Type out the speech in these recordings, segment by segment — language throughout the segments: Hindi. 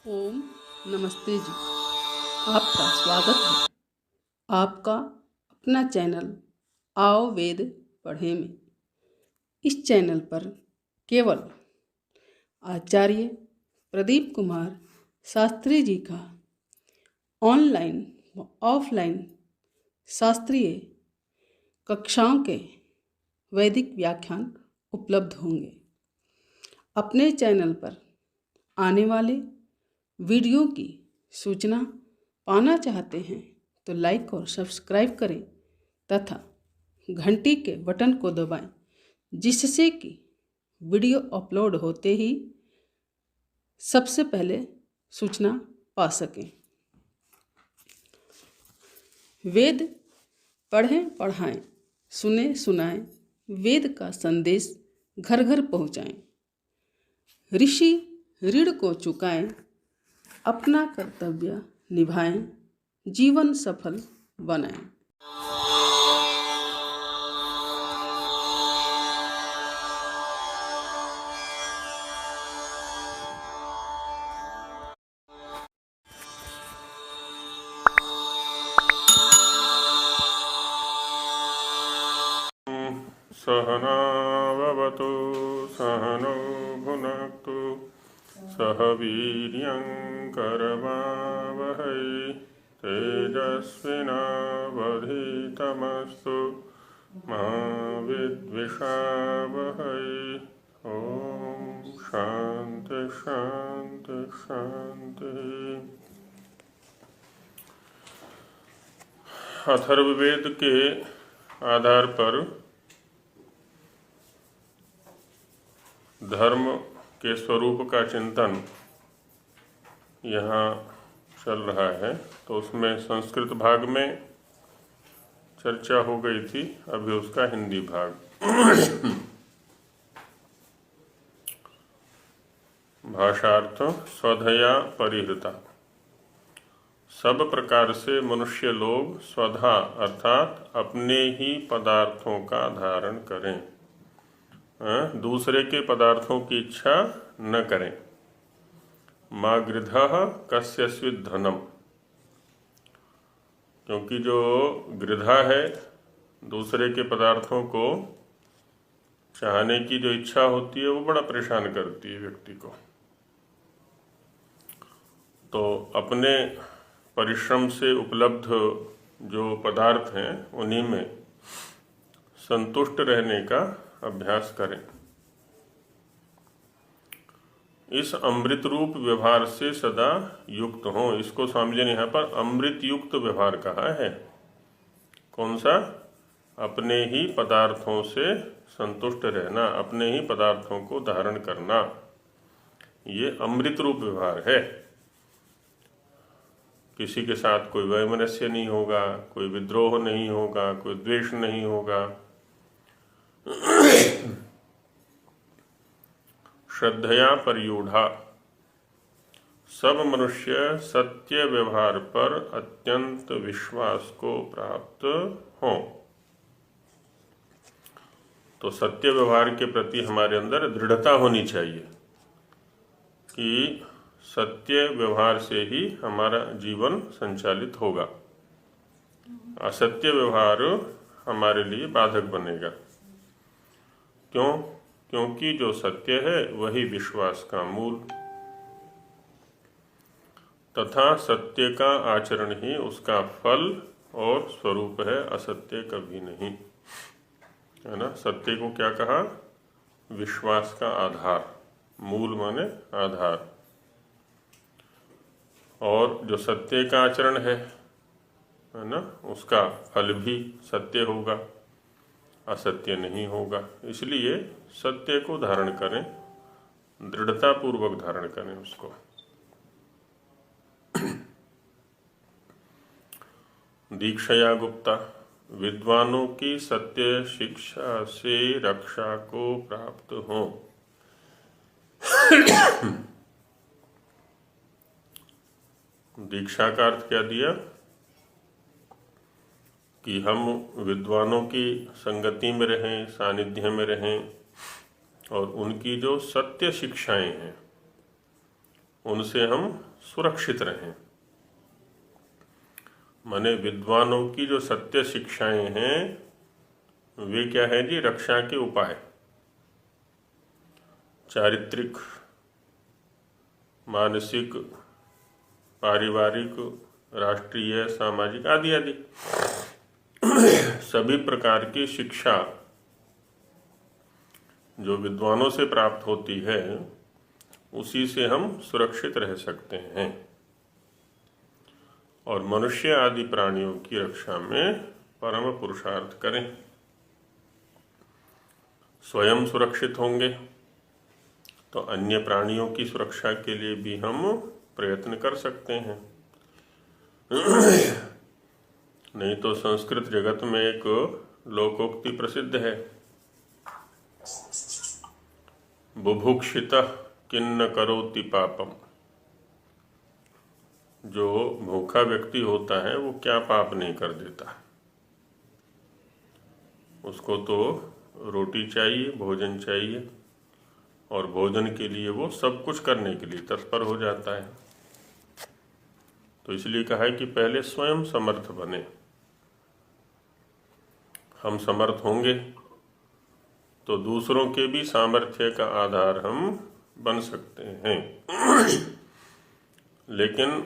ओम नमस्ते जी। आपका स्वागत है आपका अपना चैनल आओ वेद पढ़े में। इस चैनल पर केवल आचार्य प्रदीप कुमार शास्त्री जी का ऑनलाइन व ऑफलाइन शास्त्रीय कक्षाओं के वैदिक व्याख्यान उपलब्ध होंगे। अपने चैनल पर आने वाले वीडियो की सूचना पाना चाहते हैं तो लाइक और सब्सक्राइब करें तथा घंटी के बटन को दबाएं, जिससे कि वीडियो अपलोड होते ही सबसे पहले सूचना पा सकें। वेद पढ़ें पढ़ाएं, सुने सुनाएं, वेद का संदेश घर घर पहुंचाएं। ऋषि ऋण को चुकाएं, अपना कर्तव्य निभाएं, जीवन सफल बनाएं। सहना भवतु सहनौ भुनक्तु सह वीर्यं करवावहै तेजस्विनावधीतमस्तु मा विद्विषावहै। ओम शांति शांति शांति। अथर्ववेद के आधार पर धर्म के स्वरूप का चिंतन यहाँ चल रहा है। तो उसमें संस्कृत भाग में चर्चा हो गई थी, अभी उसका हिंदी भाग। भाषार्थ स्वधया परिहृता। सब प्रकार से मनुष्य लोग स्वधा अर्थात अपने ही पदार्थों का धारण करें, दूसरे के पदार्थों की इच्छा न करें। मा गृधः कस्यस्वित् धनम, क्योंकि जो गृधा है दूसरे के पदार्थों को चाहने की जो इच्छा होती है वो बड़ा परेशान करती है व्यक्ति को। तो अपने परिश्रम से उपलब्ध जो पदार्थ हैं उन्हीं में संतुष्ट रहने का अभ्यास करें। इस अमृत रूप व्यवहार से सदा युक्त हों। इसको स्वामी जी ने यहाँ पर अमृत युक्त व्यवहार कहा है। कौन सा? अपने ही पदार्थों से संतुष्ट रहना, अपने ही पदार्थों को धारण करना, ये अमृत रूप व्यवहार है। किसी के साथ कोई वैमनस्य नहीं होगा, कोई विद्रोह नहीं होगा, कोई द्वेष नहीं होगा। श्रद्धया परियूढ़ा। सब मनुष्य सत्य व्यवहार पर अत्यंत विश्वास को प्राप्त हों। तो सत्य व्यवहार के प्रति हमारे अंदर दृढ़ता होनी चाहिए कि सत्य व्यवहार से ही हमारा जीवन संचालित होगा। असत्य व्यवहार हमारे लिए बाधक बनेगा। क्यों? क्योंकि जो सत्य है वही विश्वास का मूल तथा सत्य का आचरण ही उसका फल और स्वरूप है, असत्य कभी नहीं, है ना। सत्य को क्या कहा? विश्वास का आधार। मूल माने आधार। और जो सत्य का आचरण है ना, उसका फल भी सत्य होगा, असत्य नहीं होगा। इसलिए सत्य को धारण करें, दृढ़ता पूर्वक धारण करें उसको। दीक्षया गुप्ता। विद्वानों की सत्य शिक्षा से रक्षा को प्राप्त हो। दीक्षा का अर्थ क्या दिया? कि हम विद्वानों की संगति में रहें, सानिध्य में रहें और उनकी जो सत्य शिक्षाएं हैं उनसे हम सुरक्षित रहें। माने विद्वानों की जो सत्य शिक्षाएं हैं वे क्या है जी? रक्षा के उपाय, चारित्रिक, मानसिक, पारिवारिक, राष्ट्रीय, सामाजिक आदि आदि सभी प्रकार की शिक्षा जो विद्वानों से प्राप्त होती है उसी से हम सुरक्षित रह सकते हैं और मनुष्य आदि प्राणियों की रक्षा में परम पुरुषार्थ करें। स्वयं सुरक्षित होंगे तो अन्य प्राणियों की सुरक्षा के लिए भी हम प्रयत्न कर सकते हैं। नहीं तो संस्कृत जगत में एक लोकोक्ति प्रसिद्ध है, बुभुक्षितः किन्न करोति पापम। जो भूखा व्यक्ति होता है वो क्या पाप नहीं कर देता, उसको तो रोटी चाहिए, भोजन चाहिए और भोजन के लिए वो सब कुछ करने के लिए तत्पर हो जाता है। तो इसलिए कहा है कि पहले स्वयं समर्थ बने। हम समर्थ होंगे तो दूसरों के भी सामर्थ्य का आधार हम बन सकते हैं। लेकिन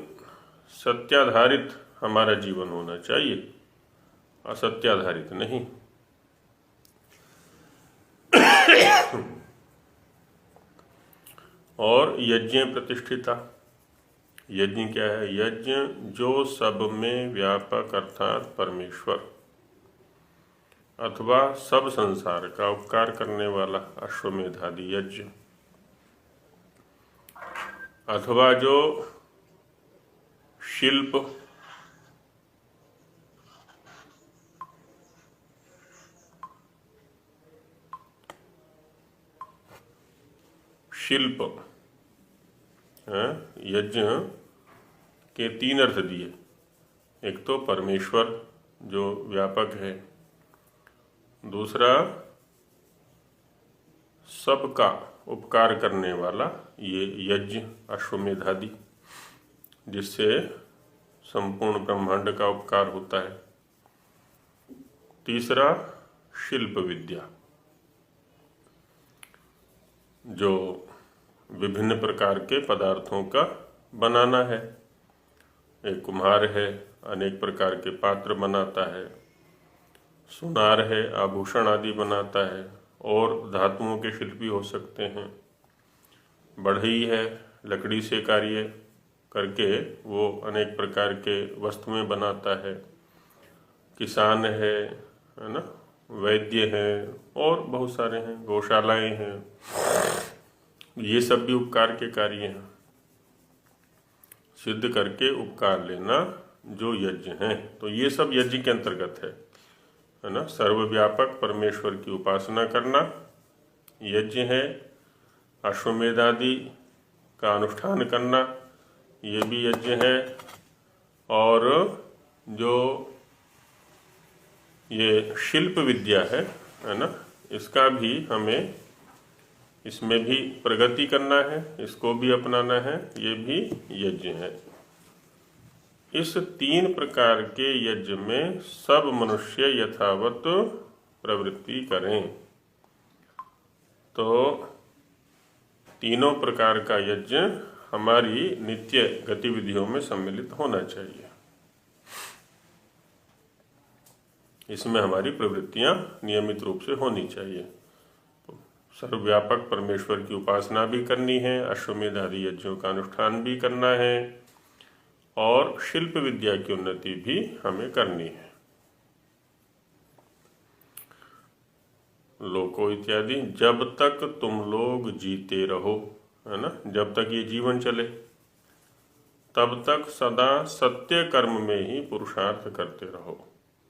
सत्याधारित हमारा जीवन होना चाहिए, असत्याधारित नहीं। और यज्ञ प्रतिष्ठिता। यज्ञ क्या है? यज्ञ जो सब में व्यापक अर्थात परमेश्वर अथवा सब संसार का उपकार करने वाला अश्वमेधादि यज्ञ, अथवा जो शिल्प यज्ञ के तीन अर्थ दिए। एक तो परमेश्वर जो व्यापक है, दूसरा सबका उपकार करने वाला ये यज्ञ अश्वमेधादि, जिससे संपूर्ण ब्रह्मांड का उपकार होता है। तीसरा शिल्प विद्या, जो विभिन्न प्रकार के पदार्थों का बनाना है। एक कुम्हार है, अनेक प्रकार के पात्र बनाता है। सुनार है, आभूषण आदि बनाता है। और धातुओं के शिल्पी हो सकते हैं। बढ़ई है, लकड़ी से कार्य करके वो अनेक प्रकार के वस्तुएं बनाता है। किसान है ना, वैद्य है और बहुत सारे हैं, गौशालाएं हैं। ये सब भी उपकार के कार्य हैं। सिद्ध करके उपकार लेना जो यज्ञ हैं, तो ये सब यज्ञ के अंतर्गत है ना। सर्वव्यापक परमेश्वर की उपासना करना यज्ञ है। अश्वमेध आदि का अनुष्ठान करना ये भी यज्ञ है। और जो ये शिल्प विद्या है ना, इसका भी हमें इसमें भी प्रगति करना है, इसको भी अपनाना है, ये भी यज्ञ है। इस तीन प्रकार के यज्ञ में सब मनुष्य यथावत प्रवृत्ति करें तो तीनों प्रकार का यज्ञ हमारी नित्य गतिविधियों में सम्मिलित होना चाहिए। इसमें हमारी प्रवृत्तियां नियमित रूप से होनी चाहिए। तो सर्वव्यापक परमेश्वर की उपासना भी करनी है, अश्वमेध आदि यज्ञों का अनुष्ठान भी करना है और शिल्प विद्या की उन्नति भी हमें करनी है। लोको इत्यादि, जब तक तुम लोग जीते रहो, है ना, जब तक ये जीवन चले तब तक सदा सत्य कर्म में ही पुरुषार्थ करते रहो।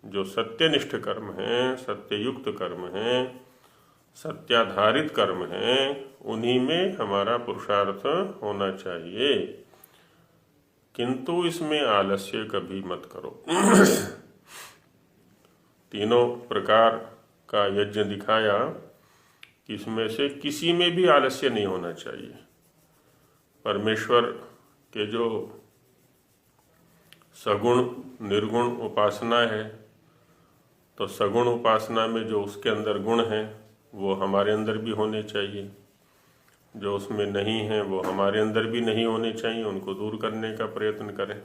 जो सत्यनिष्ठ कर्म हैं, सत्ययुक्त कर्म हैं, सत्याधारित कर्म हैं, उन्हीं में हमारा पुरुषार्थ होना चाहिए। किंतु इसमें आलस्य कभी मत करो। तीनों प्रकार का यज्ञ दिखाया, इसमें से किसी में भी आलस्य नहीं होना चाहिए। परमेश्वर कि जो सगुण निर्गुण उपासना है, तो सगुण उपासना में जो उसके अंदर गुण हैं वो हमारे अंदर भी होने चाहिए, जो उसमें नहीं है वो हमारे अंदर भी नहीं होने चाहिए, उनको दूर करने का प्रयत्न करें।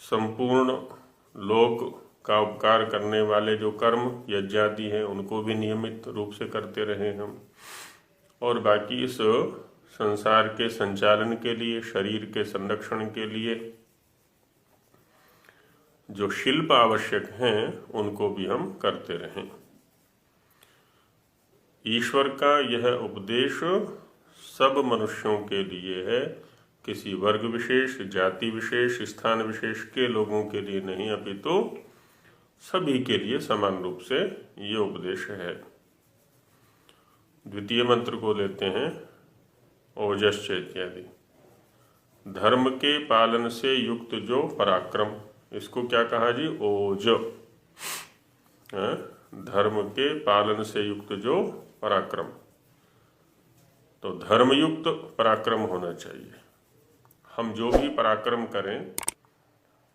संपूर्ण लोक का उपकार करने वाले जो कर्म यज्ञादि हैं उनको भी नियमित रूप से करते रहें हम, और बाकी इस संसार के संचालन के लिए, शरीर के संरक्षण के लिए जो शिल्प आवश्यक हैं उनको भी हम करते रहें। ईश्वर का यह उपदेश सब मनुष्यों के लिए है, किसी वर्ग विशेष, जाति विशेष, स्थान विशेष के लोगों के लिए नहीं, अपितु सभी के लिए समान रूप से ये उपदेश है। द्वितीय मंत्र को लेते हैं, ओजश्च इत्यादि। धर्म के पालन से युक्त जो पराक्रम, इसको क्या कहा जी? ओज। धर्म के पालन से युक्त जो पराक्रम, तो धर्मयुक्त पराक्रम होना चाहिए। हम जो भी पराक्रम करें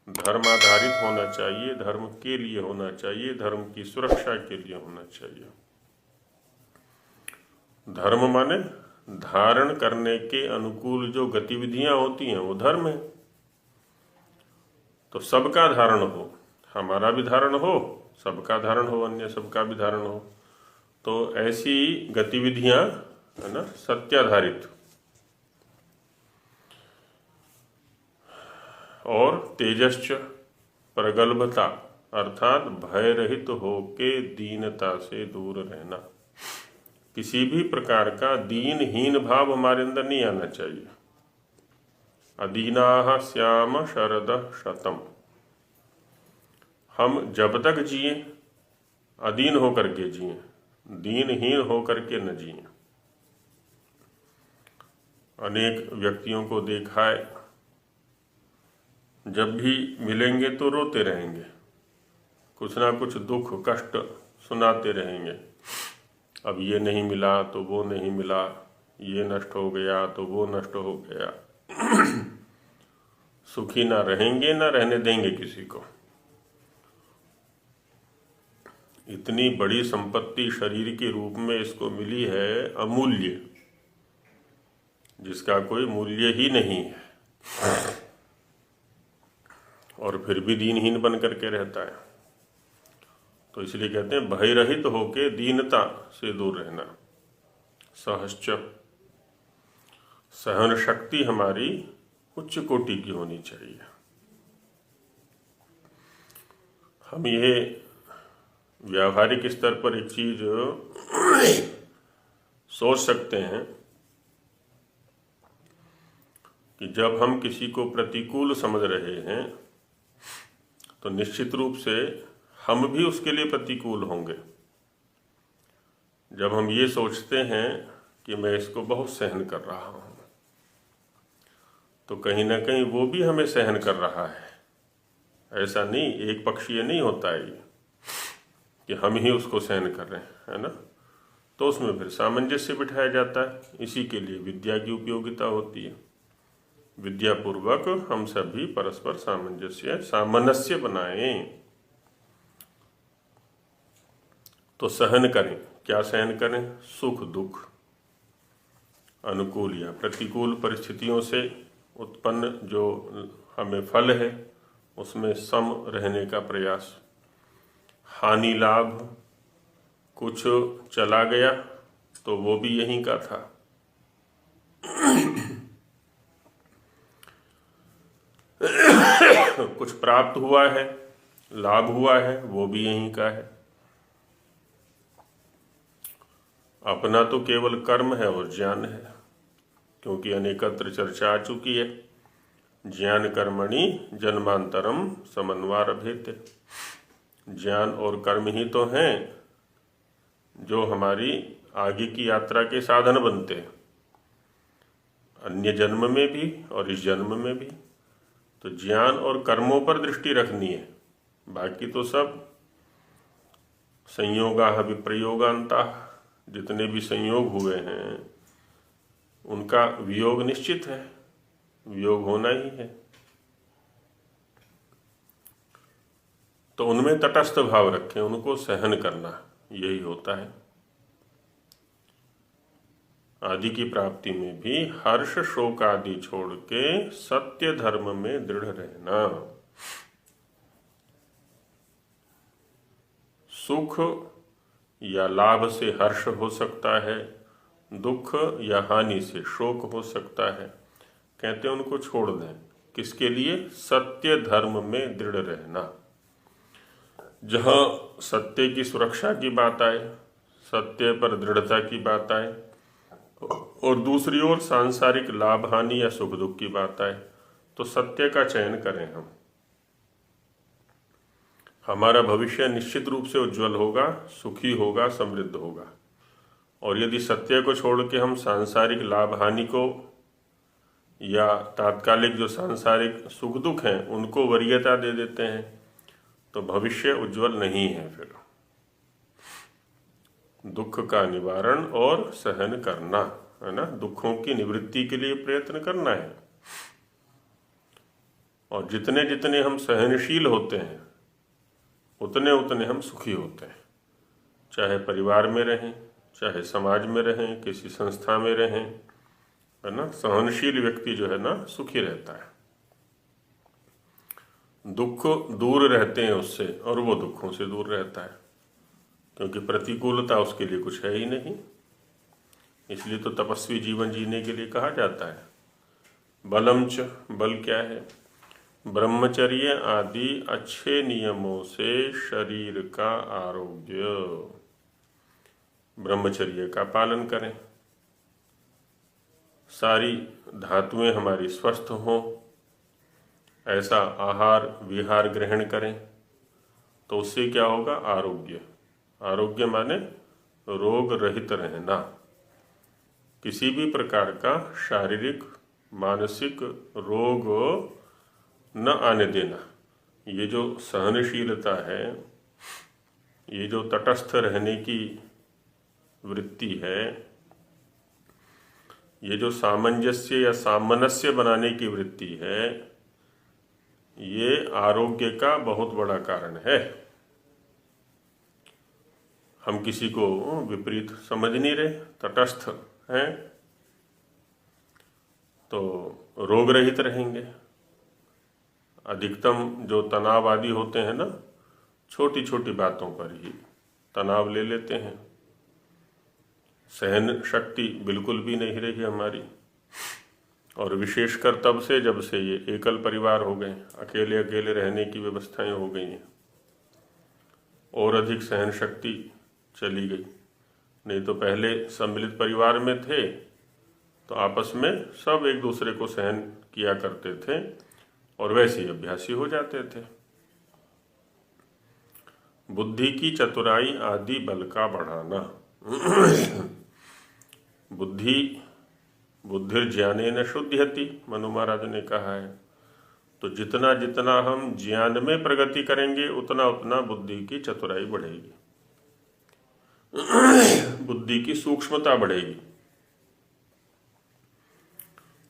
धर्म आधारित होना चाहिए, धर्म के लिए होना चाहिए, धर्म की सुरक्षा के लिए होना चाहिए। धर्म माने धारण करने के अनुकूल जो गतिविधियां होती हैं वो धर्म है। तो सबका धारण हो, हमारा भी धारण हो, सबका धारण हो, अन्य सबका भी धारण हो, तो ऐसी गतिविधियां है ना सत्याधारित। और तेजश्च प्रगल्भता, अर्थात भय रहित होके दीनता से दूर रहना। किसी भी प्रकार का दीनहीन भाव हमारे अंदर नहीं आना चाहिए। अदीनाः स्याम शरदः शतम्। हम जब तक जिए अदीन होकर के जिए, दीनहीन होकर के न जिए। अनेक व्यक्तियों को देखा है, जब भी मिलेंगे तो रोते रहेंगे, कुछ ना कुछ दुख कष्ट सुनाते रहेंगे। अब ये नहीं मिला तो वो नहीं मिला, ये नष्ट हो गया तो वो नष्ट हो गया। सुखी ना रहेंगे, ना रहने देंगे किसी को। इतनी बड़ी संपत्ति शरीर के रूप में इसको मिली है, अमूल्य, जिसका कोई मूल्य ही नहीं है, और फिर भी दीनहीन बन करके रहता है। तो इसलिए कहते हैं भय रहित होके दीनता से दूर रहना। सहश्च, सहन शक्ति हमारी उच्च कोटि की होनी चाहिए। हम ये व्यावहारिक स्तर पर एक चीज सोच सकते हैं कि जब हम किसी को प्रतिकूल समझ रहे हैं तो निश्चित रूप से हम भी उसके लिए प्रतिकूल होंगे। जब हम ये सोचते हैं कि मैं इसको बहुत सहन कर रहा हूं, तो कहीं ना कहीं वो भी हमें सहन कर रहा है। ऐसा नहीं, एक पक्षीय नहीं होता है ये कि हम ही उसको सहन कर रहे हैं, है ना। तो उसमें फिर सामंजस्य बिठाया जाता है। इसी के लिए विद्या की उपयोगिता होती है। विद्यापूर्वक हम सभी परस्पर सामंजस्य बनाएं। तो सहन करें। क्या सहन करें? सुख दुख, अनुकूल या प्रतिकूल परिस्थितियों से उत्पन्न जो हमें फल है उसमें सम रहने का प्रयास। हानि लाभ, कुछ चला गया तो वो भी यहीं का था, कुछ प्राप्त हुआ है, लाभ हुआ है, वो भी यहीं का है। अपना तो केवल कर्म है और ज्ञान है, क्योंकि अनेकत्र चर्चा आ चुकी है। ज्ञान कर्मणि जन्मांतरम समन्वारभेते। ज्ञान और कर्म ही तो हैं जो हमारी आगे की यात्रा के साधन बनते हैं, अन्य जन्म में भी और इस जन्म में भी। तो ज्ञान और कर्मों पर दृष्टि रखनी है, बाकी तो सब संयोगाः विप्रयोगान्ताः, जितने भी संयोग हुए हैं उनका वियोग निश्चित है। वियोग होना ही है। तो उनमें तटस्थ भाव रखें, उनको सहन करना, यही होता है। आदि की प्राप्ति में भी हर्ष शोक आदि छोड़ के सत्य धर्म में दृढ़ रहना। सुख या लाभ से हर्ष हो सकता है, दुख या हानि से शोक हो सकता है। कहते हैं उनको छोड़ दें। किसके लिए? सत्य धर्म में दृढ़ रहना। जहाँ सत्य की सुरक्षा की बात आए, सत्य पर दृढ़ता की बात आए, और दूसरी ओर सांसारिक लाभ हानि या सुख दुख की बात आए, तो सत्य का चयन करें हम। हमारा भविष्य निश्चित रूप से उज्जवल होगा, सुखी होगा, समृद्ध होगा। और यदि सत्य को छोड़ के हम सांसारिक लाभ हानि को या तात्कालिक जो सांसारिक सुख दुख हैं उनको वरीयता दे देते हैं, तो भविष्य उज्जवल नहीं है। फिर दुख का निवारण और सहन करना है ना, दुखों की निवृत्ति के लिए प्रयत्न करना है। और जितने जितने हम सहनशील होते हैं उतने उतने हम सुखी होते हैं। चाहे परिवार में रहें, चाहे समाज में रहें, किसी संस्था में रहें, है ना, सहनशील व्यक्ति जो है ना सुखी रहता है। दुख दूर रहते हैं उससे और वो दुखों से दूर रहता है, क्योंकि प्रतिकूलता उसके लिए कुछ है ही नहीं। इसलिए तो तपस्वी जीवन जीने के लिए कहा जाता है। बलम च, बल क्या है? ब्रह्मचर्य आदि अच्छे नियमों से शरीर का आरोग्य। ब्रह्मचर्य का पालन करें, सारी धातुएं हमारी स्वस्थ हों, ऐसा आहार विहार ग्रहण करें, तो उससे क्या होगा? आरोग्य। आरोग्य माने रोग रहित रहना, किसी भी प्रकार का शारीरिक मानसिक रोग न आने देना। ये जो सहनशीलता है, ये जो तटस्थ रहने की वृत्ति है, ये जो सामंजस्य या सामनस्य बनाने की वृत्ति है, ये आरोग्य का बहुत बड़ा कारण है। हम किसी को विपरीत समझ नहीं रहे, तटस्थ हैं, तो रोग रहित रहेंगे। अधिकतम जो तनाव आदि होते हैं ना, छोटी छोटी बातों पर ही तनाव ले लेते हैं। सहन शक्ति बिल्कुल भी नहीं रही हमारी, और विशेषकर तब से जब से ये एकल परिवार हो गए, अकेले अकेले रहने की व्यवस्थाएं हो गई हैं, और अधिक सहन शक्ति चली गई। नहीं तो पहले सम्मिलित परिवार में थे तो आपस में सब एक दूसरे को सहन किया करते थे और वैसे ही अभ्यासी हो जाते थे। बुद्धि की चतुराई आदि बल का बढ़ाना। बुद्धिर्ज्ञाने न शुद्ध्यति, मनु महाराज ने कहा है। तो जितना जितना हम ज्ञान में प्रगति करेंगे उतना उतना बुद्धि की चतुराई बढ़ेगी, बुद्धि की सूक्ष्मता बढ़ेगी,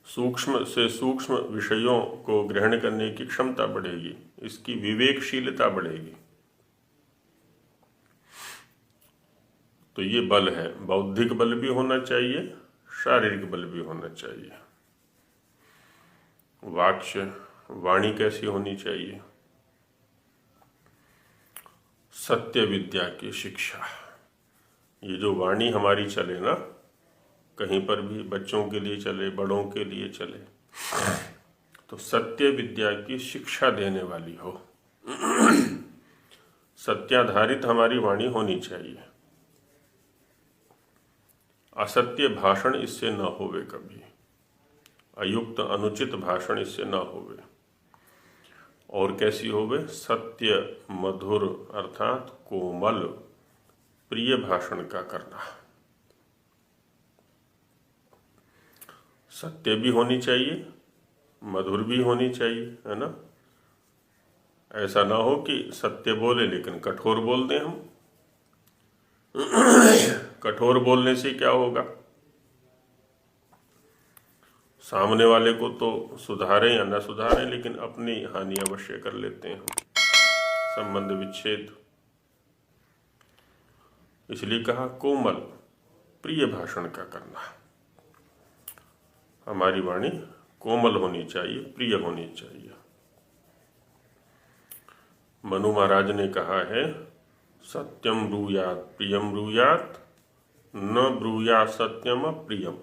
सूक्ष्म से सूक्ष्म विषयों को ग्रहण करने की क्षमता बढ़ेगी, इसकी विवेकशीलता बढ़ेगी। तो ये बल है। बौद्धिक बल भी होना चाहिए, शारीरिक बल भी होना चाहिए। वाणी कैसी होनी चाहिए? सत्य विद्या की शिक्षा। ये जो वाणी हमारी चले ना, कहीं पर भी बच्चों के लिए चले, बड़ों के लिए चले, तो सत्य विद्या की शिक्षा देने वाली हो। सत्याधारित हमारी वाणी होनी चाहिए। असत्य भाषण इससे न होवे कभी, अयुक्त अनुचित भाषण इससे न होवे। और कैसी होवे? सत्य मधुर अर्थात कोमल प्रिय भाषण का करना। सत्य भी होनी चाहिए, मधुर भी होनी चाहिए, है ना। ऐसा ना हो कि सत्य बोले लेकिन कठोर बोल दें हम। कठोर बोलने से क्या होगा? सामने वाले को तो सुधारें या न सुधारें, लेकिन अपनी हानि अवश्य कर लेते हैं हम, संबंध विच्छेद। इसलिए कहा कोमल प्रिय भाषण का करना। हमारी वाणी कोमल होनी चाहिए, प्रिय होनी चाहिए। मनु महाराज ने कहा है, सत्यम ब्रूयात प्रियम ब्रूयात, न ब्रूयात सत्यम अप्रियम,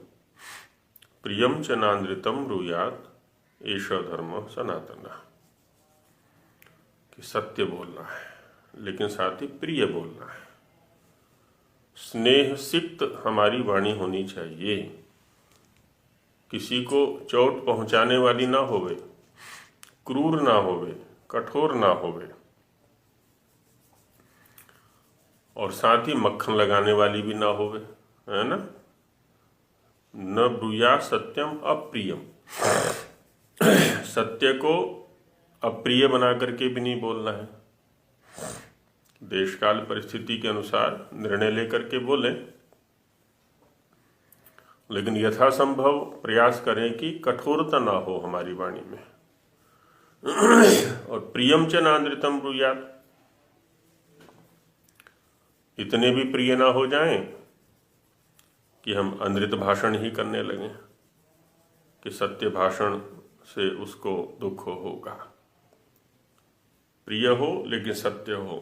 प्रियम च नानृतम ब्रूयात, एष धर्म सनातन। कि सत्य बोलना है लेकिन साथ ही प्रिय बोलना है। स्नेह सिक्त हमारी वाणी होनी चाहिए, किसी को चोट पहुंचाने वाली ना होवे, क्रूर ना होवे, कठोर ना होवे, और साथ ही मक्खन लगाने वाली भी ना होवे, है ना। न ब्रूया सत्यम अप्रियम, सत्य को अप्रिय बना करके भी नहीं बोलना है। देश काल परिस्थिति के अनुसार निर्णय लेकर के बोलें, लेकिन यथासंभव प्रयास करें कि कठोरता ना हो हमारी वाणी में। और प्रियम च नानृतम ब्रूयात, इतने भी प्रिय ना हो जाएं कि हम अनृत भाषण ही करने लगें, कि सत्य भाषण से उसको दुख होगा। प्रिय हो लेकिन सत्य हो,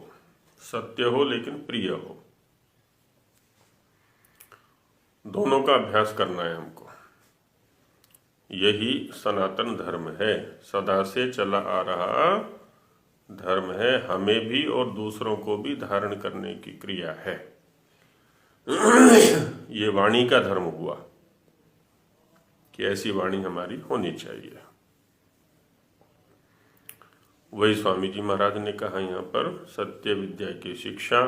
सत्य हो लेकिन प्रिय हो, दोनों का अभ्यास करना है हमको। यही सनातन धर्म है, सदा से चला आ रहा धर्म है, हमें भी और दूसरों को भी धारण करने की क्रिया है। ये वाणी का धर्म हुआ कि ऐसी वाणी हमारी होनी चाहिए। वही स्वामी जी महाराज ने कहा यहाँ पर, सत्य विद्या की शिक्षा,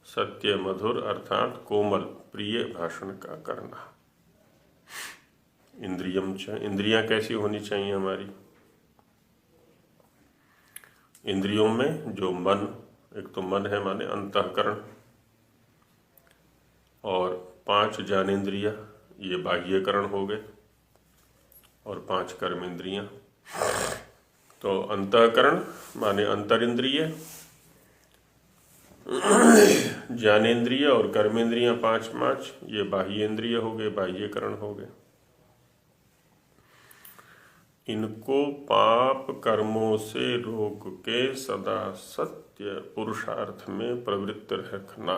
सत्य मधुर अर्थात कोमल प्रिय भाषण का करना। इंद्रियम च, इंद्रियां कैसी होनी चाहिए हमारी। इंद्रियों में जो मन, एक तो मन है माने अंतःकरण, और 5 ज्ञानेंद्रिय ये बाह्यकरण हो गए, और 5 कर्मेंद्रियां। तो अंतःकरण माने अंतरिंद्रिय, ज्ञानेंद्रिय और कर्मेंद्रियां 5 ये बाह्येंद्रिय हो गए, बाह्यकरण हो गए। इनको पाप कर्मों से रोक के सदा सत्य पुरुषार्थ में प्रवृत्त रखना,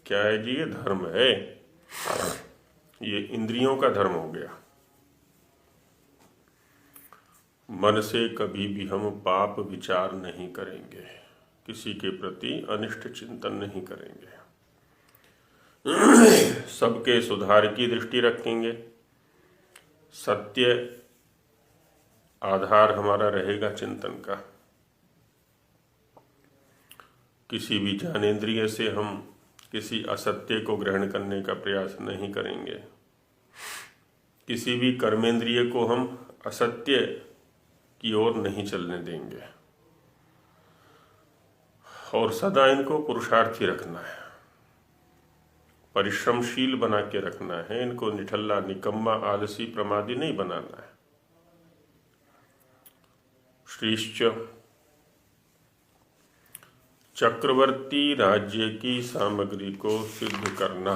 क्या है जी, ये धर्म है। ये इंद्रियों का धर्म हो गया। मन से कभी भी हम पाप विचार नहीं करेंगे, किसी के प्रति अनिष्ट चिंतन नहीं करेंगे, सबके सुधार की दृष्टि रखेंगे। सत्य आधार हमारा रहेगा चिंतन का। किसी भी ज्ञानेंद्रिय से हम किसी असत्य को ग्रहण करने का प्रयास नहीं करेंगे, किसी भी कर्मेंद्रिय को हम असत्य की ओर नहीं चलने देंगे, और सदा इनको पुरुषार्थी रखना है, परिश्रमशील बना के रखना है। इनको निठल्ला, निकम्मा, आलसी, प्रमादी नहीं बनाना है। श्रीश्च चक्रवर्ती राज्य की सामग्री को सिद्ध करना,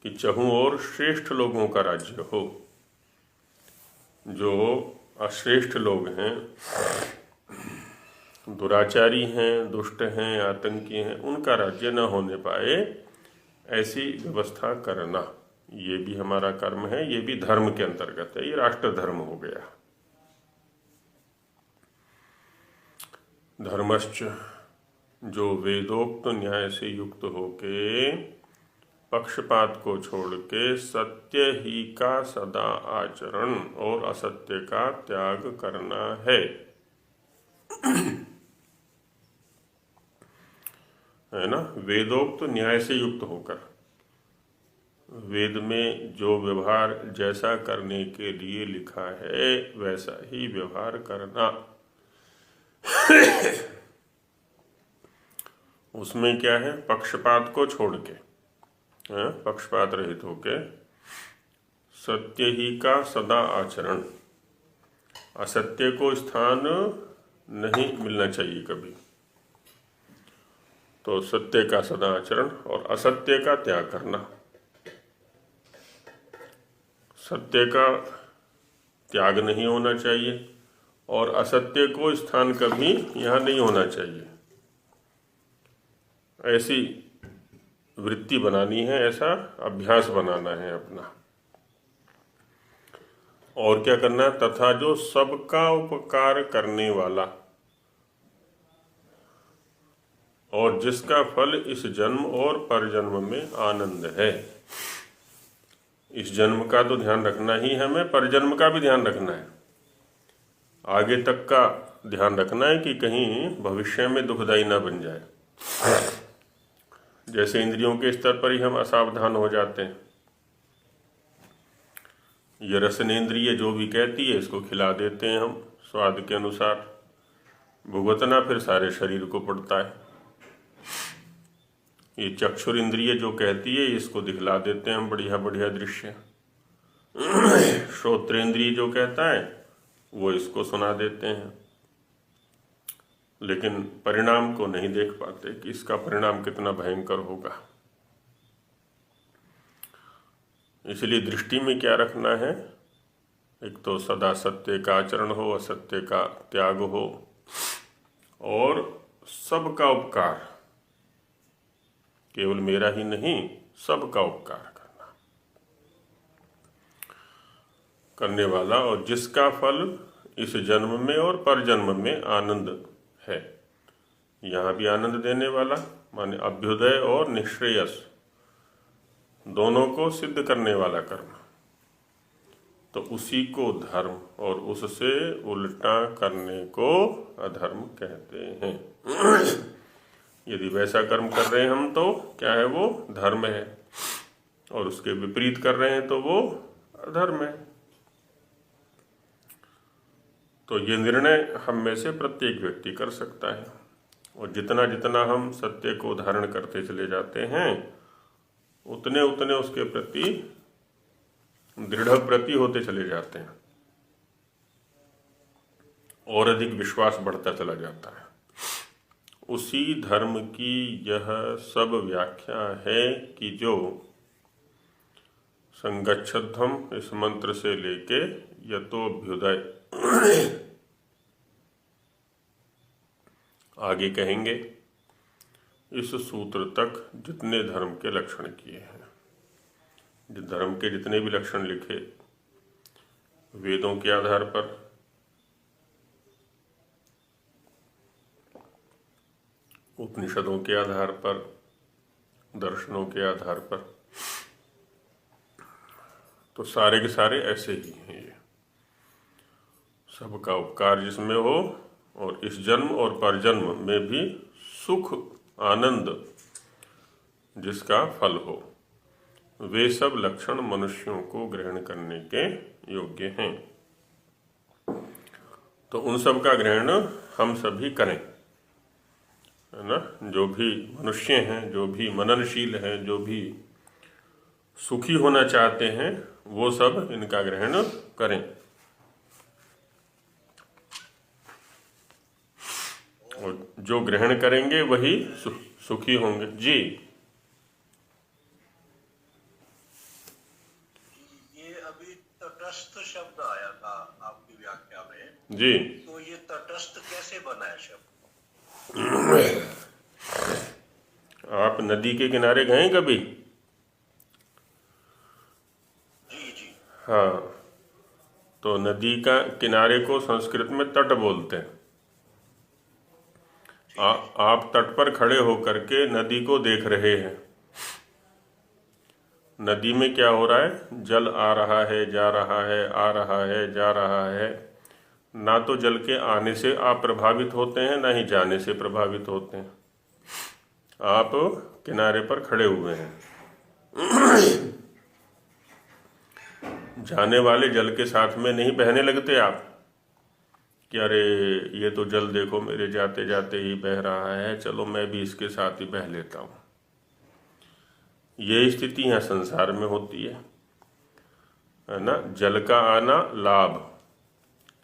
कि चहुं ओर श्रेष्ठ लोगों का राज्य हो। जो अश्रेष्ठ लोग हैं, दुराचारी हैं, दुष्ट हैं, आतंकी हैं, उनका राज्य न होने पाए, ऐसी व्यवस्था करना, ये भी हमारा कर्म है, ये भी धर्म के अंतर्गत है। ये राष्ट्र धर्म हो गया। धर्मश्च, जो वेदोक्त न्याय से युक्त होके पक्षपात को छोड़ के सत्य ही का सदा आचरण और असत्य का त्याग करना है। है ना, वेदोक्त न्याय से युक्त होकर, वेद में जो व्यवहार जैसा करने के लिए लिखा है वैसा ही व्यवहार करना। उसमें क्या है, पक्षपात को छोड़ के, पक्षपात रहित होके सत्य ही का सदा आचरण। असत्य को स्थान नहीं मिलना चाहिए कभी। तो सत्य का सदा आचरण और असत्य का त्याग करना। सत्य का त्याग नहीं होना चाहिए और असत्य को स्थान कभी यहाँ नहीं होना चाहिए। ऐसी वृत्ति बनानी है, ऐसा अभ्यास बनाना है अपना। और क्या करना है? तथा जो सबका उपकार करने वाला और जिसका फल इस जन्म और परजन्म में आनंद है। इस जन्म का तो ध्यान रखना ही है, हमें परजन्म का भी ध्यान रखना है। आगे तक का ध्यान रखना है कि कहीं भविष्य में दुखदाई ना बन जाए। जैसे इंद्रियों के स्तर पर ही हम असावधान हो जाते हैं। ये रसनेंद्रिय जो भी कहती है इसको खिला देते हैं हम स्वाद के अनुसार। भुगतना फिर सारे शरीर को पड़ता है। ये चक्षुर इंद्रिय जो कहती है इसको दिखला देते हैं हम बढ़िया बढ़िया दृश्य। श्रोत्रेंद्रिय जो कहता है वो इसको सुना देते हैं, लेकिन परिणाम को नहीं देख पाते कि इसका परिणाम कितना भयंकर होगा। इसलिए दृष्टि में क्या रखना है? एक तो सदा सत्य का आचरण हो, असत्य का त्याग हो और सबका उपकार, केवल मेरा ही नहीं सबका उपकार करने वाला और जिसका फल इस जन्म में और परजन्म में आनंद है। यहाँ भी आनंद देने वाला माने अभ्युदय और निश्रेयस दोनों को सिद्ध करने वाला कर्म, तो उसी को धर्म और उससे उल्टा करने को अधर्म कहते हैं। यदि वैसा कर्म कर रहे हैं हम तो क्या है? वो धर्म है, और उसके विपरीत कर रहे हैं तो वो अधर्म है। तो ये निर्णय हम में से प्रत्येक व्यक्ति कर सकता है, और जितना जितना हम सत्य को धारण करते चले जाते हैं उतने उतने उसके प्रति दृढ़ प्रति होते चले जाते हैं और अधिक विश्वास बढ़ता चला जाता है। उसी धर्म की यह सब व्याख्या है कि जो संगच्छध्वम इस मंत्र से लेके यतोभ्युदय आगे कहेंगे, इस सूत्र तक जितने धर्म के लक्षण किए हैं, धर्म के जितने भी लक्षण लिखे वेदों के आधार पर, उपनिषदों के आधार पर, दर्शनों के आधार पर, तो सारे के सारे ऐसे ही हैं। ये सबका उपकार जिसमें हो और इस जन्म और परजन्म में भी सुख आनंद जिसका फल हो, वे सब लक्षण मनुष्यों को ग्रहण करने के योग्य हैं। तो उन सब का ग्रहण हम सभी करें, है ना। जो भी मनुष्य हैं, जो भी मननशील हैं, जो भी सुखी होना चाहते हैं, वो सब इनका ग्रहण करें। और जो ग्रहण करेंगे वही सुखी होंगे। जी, ये अभी तटस्थ शब्द आया था आपकी व्याख्या में। जी, तो ये तटस्थ कैसे बना है शब्द? आप नदी के किनारे गए कभी? जी जी। हाँ, तो नदी का किनारे को संस्कृत में तट बोलते हैं। आप तट पर खड़े होकर के नदी को देख रहे हैं। नदी में क्या हो रहा है? जल आ रहा है, जा रहा है, आ रहा है, जा रहा है। ना तो जल के आने से आप प्रभावित होते हैं, ना ही जाने से प्रभावित होते हैं। आप किनारे पर खड़े हुए हैं। जाने वाले जल के साथ में नहीं बहने लगते आप कि अरे ये तो जल देखो मेरे जाते जाते ही बह रहा है, चलो मैं भी इसके साथ ही बह लेता हूँ। ये स्थिति यहाँ संसार में होती है। है ना। जल का आना लाभ,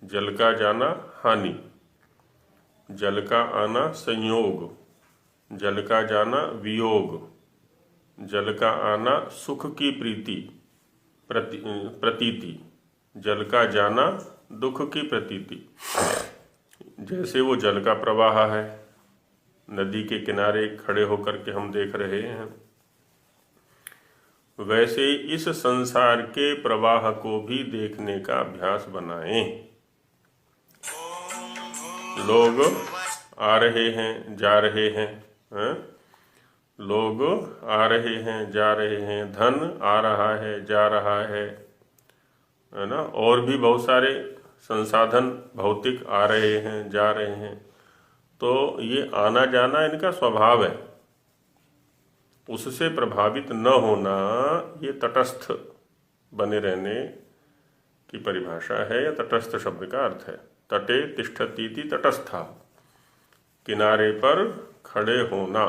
जल का जाना हानि, जल का आना संयोग, जल का जाना वियोग, जल का आना सुख की प्रतीति, जल का जाना दुख की प्रतीति। जैसे वो जल का प्रवाह है, नदी के किनारे खड़े होकर के हम देख रहे हैं, वैसे इस संसार के प्रवाह को भी देखने का अभ्यास बनाएं। लोग आ रहे हैं, जा रहे हैं, लोग आ रहे हैं, जा रहे हैं, धन आ रहा है, जा रहा है ना। और भी बहुत सारे संसाधन भौतिक आ रहे हैं, जा रहे हैं। तो ये आना जाना इनका स्वभाव है, उससे प्रभावित न होना ये तटस्थ बने रहने की परिभाषा है, या तटस्थ शब्द का अर्थ है। तटे तिष्ठतीति तटस्था, किनारे पर खड़े होना,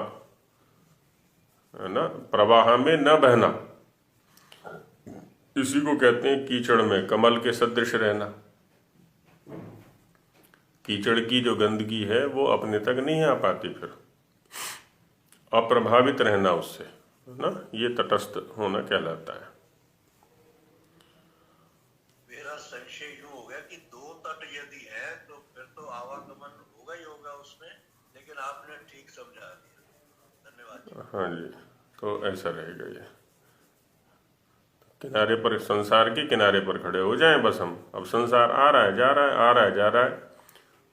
है ना। प्रवाह में न बहना, इसी को कहते हैं कीचड़ में कमल के सदृश रहना। कीचड़ की जो गंदगी है वो अपने तक नहीं आ पाती, फिर अप्रभावित रहना उससे, है ना। ये तटस्थ होना कहलाता है। मेरा संशय यूं हो गया कि दो तट यदि है तो फिर तो आवागमन होगा ही होगा उसमें, लेकिन आपने ठीक समझा दिया, धन्यवाद। हाँ जी, तो ऐसा रहेगा ये। किनारे पर, संसार के किनारे पर खड़े हो जाएं बस हम। अब संसार आ रहा है, जा रहा है, आ रहा है, जा रहा है।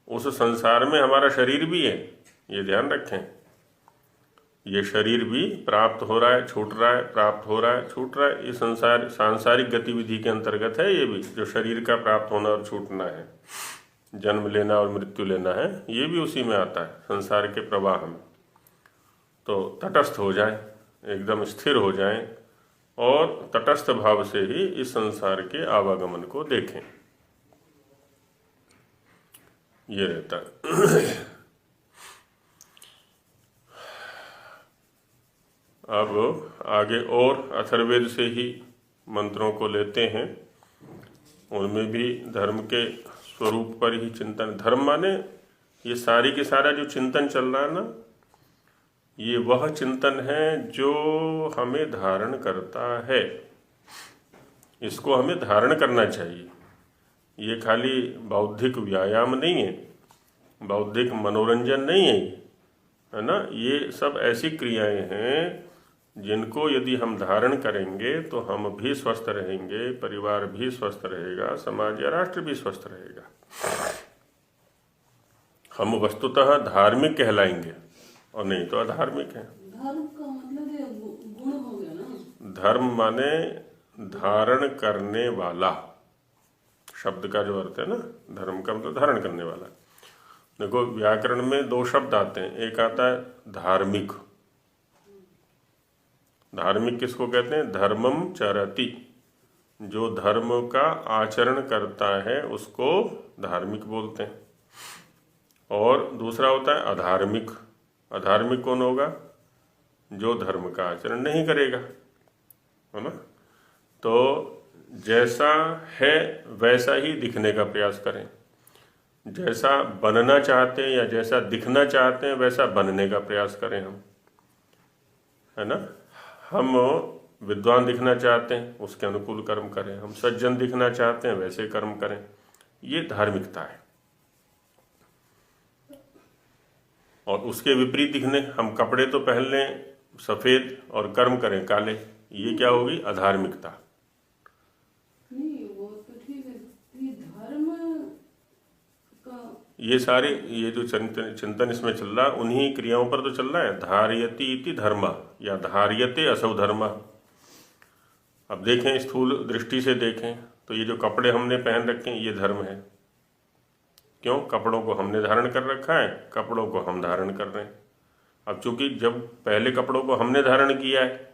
उस संसार में हमारा शरीर भी है, ये ध्यान रखें। ये शरीर भी प्राप्त हो रहा है, छूट रहा है, प्राप्त हो रहा है, छूट रहा है। ये संसार सांसारिक गतिविधि के अंतर्गत है। ये भी जो शरीर का प्राप्त होना और छूटना है, जन्म लेना और मृत्यु लेना है, ये भी उसी में आता है, संसार के प्रवाह में। तो तटस्थ हो जाएं, एकदम स्थिर हो जाएं, और तटस्थ भाव से ही इस संसार के आवागमन को देखें, ये रहता है। अब आगे और अथर्ववेद से ही मंत्रों को लेते हैं। उनमें भी धर्म के स्वरूप पर ही चिंतन। धर्म माने ये सारी के सारा जो चिंतन चल रहा है ना, ये वह चिंतन है जो हमें धारण करता है। इसको हमें धारण करना चाहिए। ये खाली बौद्धिक व्यायाम नहीं है, बौद्धिक मनोरंजन नहीं है ना। ये सब ऐसी क्रियाएं हैं जिनको यदि हम धारण करेंगे तो हम भी स्वस्थ रहेंगे, परिवार भी स्वस्थ रहेगा, समाज या राष्ट्र भी स्वस्थ रहेगा। हम वस्तुतः धार्मिक कहलाएंगे, और नहीं तो अधार्मिक है। धर्म का मतलब ये गुण हो गया ना। धर्म माने धारण करने वाला, शब्द का जो अर्थ है ना, धर्म का मतलब धारण करने वाला। देखो व्याकरण में दो शब्द आते हैं, एक आता है धार्मिक। धार्मिक किसको कहते हैं? धर्मम चरति, जो धर्म का आचरण करता है उसको धार्मिक बोलते हैं। और दूसरा होता है अधार्मिक। अधार्मिक कौन होगा? जो धर्म का आचरण नहीं करेगा, है ना। तो जैसा है वैसा ही दिखने का प्रयास करें। जैसा बनना चाहते हैं या जैसा दिखना चाहते हैं वैसा बनने का प्रयास करें हम, है ना। हम विद्वान दिखना चाहते हैं उसके अनुकूल कर्म करें, हम सज्जन दिखना चाहते हैं वैसे कर्म करें। ये धार्मिकता है। और उसके विपरीत दिखने, हम कपड़े तो पहन लें सफेद और कर्म करें काले, ये क्या होगी? अधार्मिकता। नहीं वो तो ठीक है, ये धर्म का ये सारे ये जो चिंतन इसमें चल रहा है उन्हीं क्रियाओं पर तो चल रहा है। धार्यति इति धर्म या धार्यते असौ धर्म। अब देखें, स्थूल दृष्टि से देखें तो ये जो कपड़े हमने पहन रखे हैं ये धर्म है। क्यों? कपड़ों को हमने धारण कर रखा है, कपड़ों को हम धारण कर रहे हैं। अब चूंकि जब पहले कपड़ों को हमने धारण किया है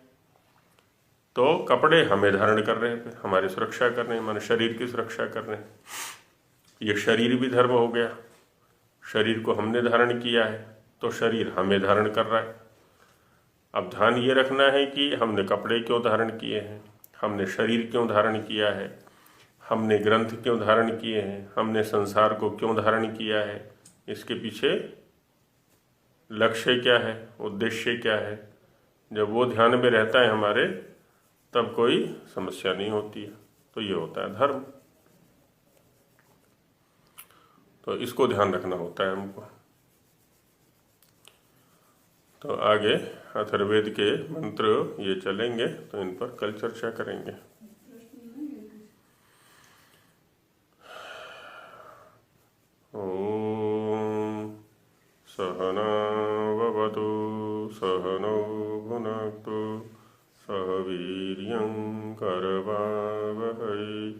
तो कपड़े हमें धारण कर रहे हैं, हमारी सुरक्षा कर रहे हैं, हमारे शरीर की सुरक्षा कर रहे हैं। ये शरीर भी धर्म हो गया। शरीर को हमने धारण किया है तो शरीर हमें धारण कर रहा है। अब ध्यान ये रखना है कि हमने कपड़े क्यों धारण किए हैं, हमने शरीर क्यों धारण किया है, हमने ग्रंथ क्यों धारण किए हैं, हमने संसार को क्यों धारण किया है, इसके पीछे लक्ष्य क्या है, उद्देश्य क्या है। जब वो ध्यान में रहता है हमारे, तब कोई समस्या नहीं होती है। तो ये होता है धर्म। तो इसको ध्यान रखना होता है हमको। तो आगे अथर्ववेद के मंत्र ये चलेंगे, तो इन पर कल चर्चा करेंगे। ओम सहना भवतु सहनौ भुनक्तु सह वीर्यं करवावहै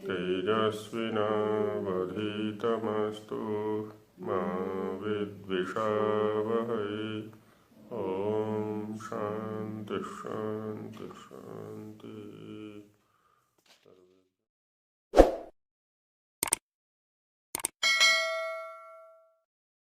तेजस्विनावधीतमस्तु मा विद्विषावहै। ओम शांति शांति शांति।